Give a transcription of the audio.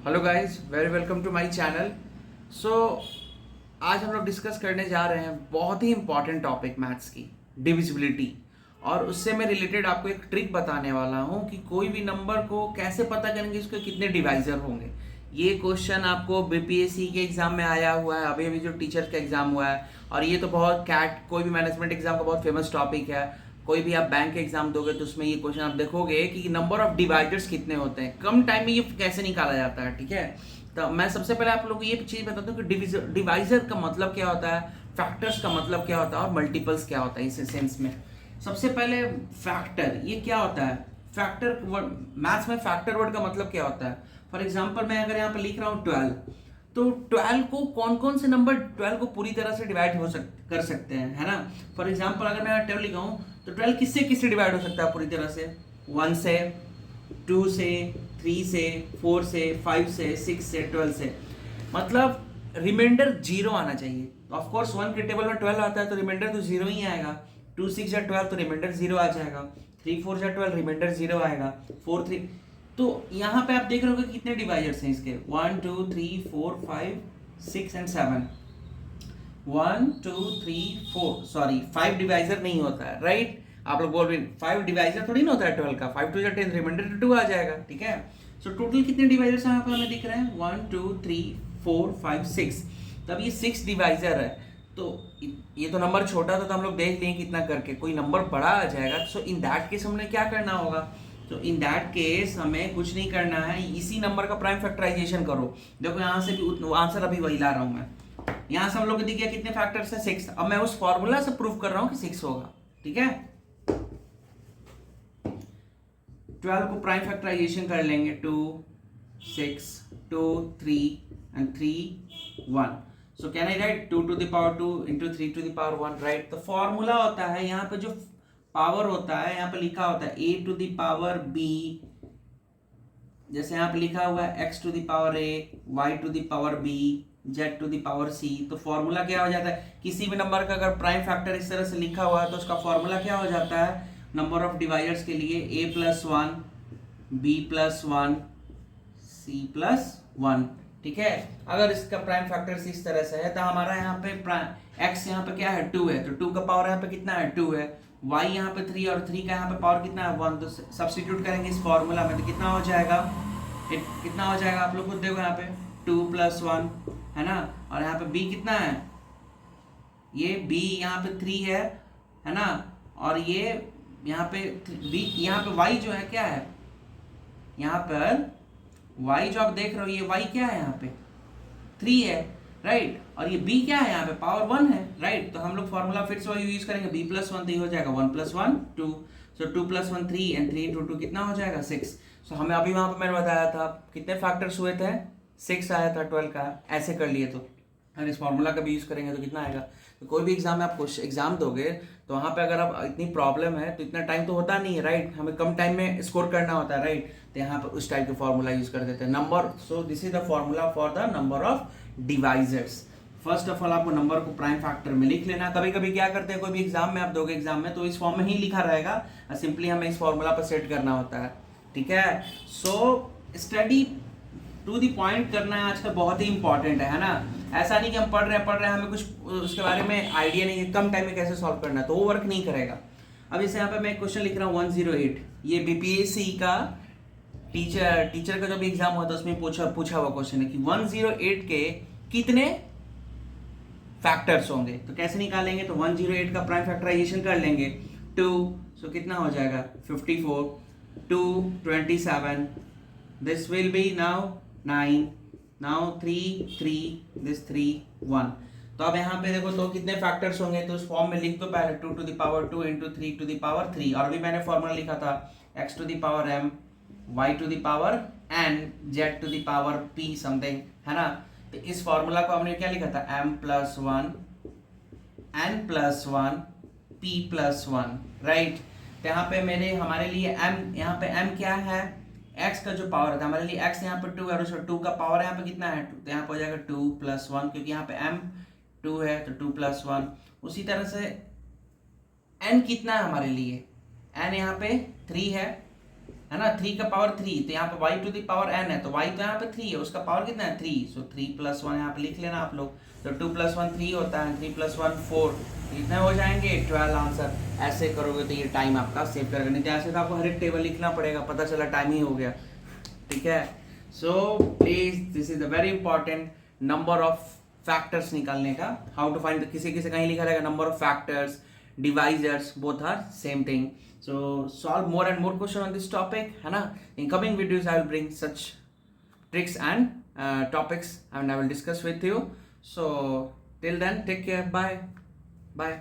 Hello guys, very welcome to my channel. So आज हम लोग डिस्कस करने जा रहे हैं बहुत ही इंपॉर्टेंट टॉपिक मैथ्स की डिविजिबिलिटी। और उससे मैं रिलेटेड आपको एक ट्रिक बताने वाला हूँ कि कोई भी नंबर को कैसे पता करेंगे इसके कितने डिवाइजर होंगे। ये क्वेश्चन आपको बीपीएससी के एग्जाम में आया हुआ है, अभी अभी जो टीचर का एग्जाम हुआ है। और ये तो बहुत कैट कोई भी मैनेजमेंट एग्जाम का बहुत फेमस टॉपिक है। कोई भी आप बैंक के एग्जाम दोगे तो उसमें ये क्वेश्चन आप देखोगे कि नंबर ऑफ डिवाइडर्स कितने होते हैं, कम टाइम में ये कैसे निकाला जाता है। ठीक है, तो मैं सबसे पहले आप लोगों को ये चीज बताता हूँ कि डिवाइजर का मतलब क्या होता है, फैक्टर्स का मतलब क्या होता है और मल्टीपल्स क्या होता है इस सेंस में। सबसे पहले फैक्टर ये क्या होता है। फैक्टर मैथ्स में फैक्टर वर्ड का मतलब क्या होता है। फॉर एग्जाम्पल मैं अगर यहाँ पर लिख रहा हूँ 12, तो 12 को कौन कौन से नंबर 12 को पूरी तरह से डिवाइड कर सकते हैं, है ना। फॉर एग्जाम्पल अगर मैं 12 लिखा हूँ तो 12 किससे डिवाइड हो सकता है पूरी तरह से। 1 से, 2 से, 3 से, 4 से, 5 से, 6 से, 12 से। मतलब रिमाइंडर जीरो आना चाहिए। ऑफ कोर्स 1 के टेबल में 12 आता है तो रिमाइंडर तो जीरो ही आएगा। 2 6 या 12 तो रिमाइंडर जीरो आ जाएगा। 3 4 या 12 रिमाइंडर जीरो आएगा। 4 3। तो यहाँ पे आप देख रहे हो कि कितने डिवाइजर्स हैं इसके। 1 2 3 4 5 6 एंड 7। 1 2 3 4, सॉरी 5 डिवाइजर नहीं होता है, राइट। आप लोग बोल रहे 5 डिवाइजर थोड़ी ना होता है 12 का। 5 2 10, रिमाइंडर 2 आ जाएगा। ठीक है, सो टोटल कितने डिवाइजर्स यहाँ पर हमें दिख रहे हैं। 1 2 3 4 5 6। तब ये 6 डिवाइजर है। तो ये तो नंबर छोटा था तो हम लोग देख लेंगे कितना करके। कोई नंबर बड़ा आ जाएगा सो इन दैट केस हमने क्या करना होगा। तो इन दैट केस हमें कुछ नहीं करना है, इसी नंबर का प्राइम फैक्टराइजेशन करो। देखो यहाँ से भी आंसर अभी वही ला रहा हूँ मैं। यहाँ से हम लोग को दिख गया कितने फैक्टर्स है, 6। अब मैं उस फॉर्मूला से प्रूव कर रहा हूँ कि 6 होगा। ठीक है, 12 को प्राइम फैक्टराइजेशन कर लेंगे। 2 6 2 3 and 3 1। So can I write 2 to the power 2 into 3 to the power 1, right. तो फॉर्मूला होता है यहाँ पे जो पावर होता है, यहाँ पे लिखा होता है a to the power b। जैसे यहाँ पे लिखा हुआ है x to the power a, y to the power b, z to the power c। तो फॉर्मूला क्या हो जाता है, किसी भी नंबर का अगर प्राइम फैक्टर इस तरह से लिखा हुआ है तो उसका फॉर्मूला क्या हो जाता है, नंबर ऑफ डिवाइडर्स के लिए a plus 1, b plus 1, c plus 1। ठीक है, अगर इसका प्राइम फैक्टर इस तरह से है तो हमारा यहाँ पे x यहाँ पे क्या है 2 है, तो 2 का पावर यहाँ पे कितना है 2 है। y यहाँ पे 3 और 3 का यहाँ पे पावर कितना है 1। तो सब्स्टिट्यूट करेंगे इस फॉर्मूला में तो कितना हो जाएगा, कितना हो जाएगा आप लोग खुद देखो यहाँ पे 2 प्लस 1, है ना। और यहाँ पे b कितना है, ये b यहाँ पे 3 है ना। और ये यहाँ पे b, यहाँ पे y जो है क्या है, यहाँ पर y जो आप देख रहे हो ये y क्या है यहाँ पे 3 है, राइट। और ये b क्या है यहाँ पे पावर 1 है, राइट। तो हम लोग फॉर्मूला फिर से वही यूज करेंगे, b प्लस 1 तो ये हो जाएगा 1 plus 1 2। So 2 plus 1 3 and 3 into 2 कितना हो जाएगा 6। सो हमें अभी वहां पे मैंने बताया था कितने फैक्टर्स हुए थे, 6 आया था 12 का। ऐसे कर लिए तो अगर इस फॉर्मूला का भी यूज करेंगे तो कितना आएगा। तो कोई भी एग्जाम में आप एग्जाम दोगे तो वहाँ पे अगर आप इतनी प्रॉब्लम है तो इतना टाइम तो होता नहीं है, राइट। हमें कम टाइम में स्कोर करना होता है, राइट। तो यहाँ पे उस टाइप के फॉर्मूला यूज कर देते हैं number. So this is the formula for the number of divisors. First of all आपको नंबर को प्राइम फैक्टर में लिख लेना। कभी कभी क्या करते हैं, कोई भी एग्जाम में आप दोगे एग्जाम में तो इस फॉर्म में ही लिखा रहेगा, सिंपली हमें इस फॉर्मूला पर सेट करना होता है। ठीक है, so study to the point करना है आजकल बहुत ही इंपॉर्टेंट है ना। ऐसा नहीं कि हम पढ़ रहे हैं हमें कुछ उसके बारे में आइडिया नहीं है, कम टाइम में कैसे सॉल्व करना है, तो वो वर्क नहीं करेगा। अब जैसे यहाँ पे मैं क्वेश्चन लिख रहा हूँ 108, ये बीपीएससी का टीचर का जो भी एग्जाम हुआ था उसमें पूछा हुआ क्वेश्चन है कि 108 के कितने फैक्टर्स होंगे। तो कैसे निकालेंगे, तो 108 का प्राइम फैक्टराइजेशन कर लेंगे 2। सो कितना हो जाएगा 54, 2 27, this will be now 9, now 3 3, this 3 1। तो अब यहाँ पे देखो तो कितने फैक्टर्स होंगे, तो उस फॉर्म में लिख दो पहले 2 to the power 2 into 3 to the power 3। और अभी मैंने फॉर्मूला लिखा था x to the power m, y to the power n, z to the power p something, है ना। तो इस फॉर्मूला को हमने क्या लिखा था m plus 1, n plus 1, p plus 1, right. तो यहाँ पे हमारे लिए m, यहाँ पे m क्या है, x का जो पावर था हमारे लिए x यहाँ पे 2 है और उसका 2 का पावर यहाँ पे कितना है 2, तो यहाँ पे हो जाएगा 2 प्लस 1, क्योंकि यहाँ पे m 2 है तो 2 प्लस 1। उसी तरह से n कितना है हमारे लिए, n यहाँ पे 3 है है ना, 3 का पावर 3, तो यहाँ पे y to the power n है, तो y तो यहाँ पे 3 है, उसका पावर कितना है 3, सो 3 प्लस 1 यहाँ पे लिख लेना आप लोग, तो 2 प्लस 1 3 होता है, 3 प्लस 1 4, कितने हो जाएंगे 12 आंसर। ऐसे करोगे तो ये टाइम आपका सेव करेगा, नहीं तो ऐसे तो आपको हर एक टेबल लिखना पड़ेगा, पता चला टाइम ही हो गया, ठीक है। So please this is the very important, number of factors निकालने का, हाउ टू फाइंड, किसी किसी कहीं लिखा रहेगा number of factors, divisors, both are same thing. So solve more and more question on this topic, है ना। In coming videos I will bring such tricks and topics and I will discuss with you. So till then, take care, bye bye.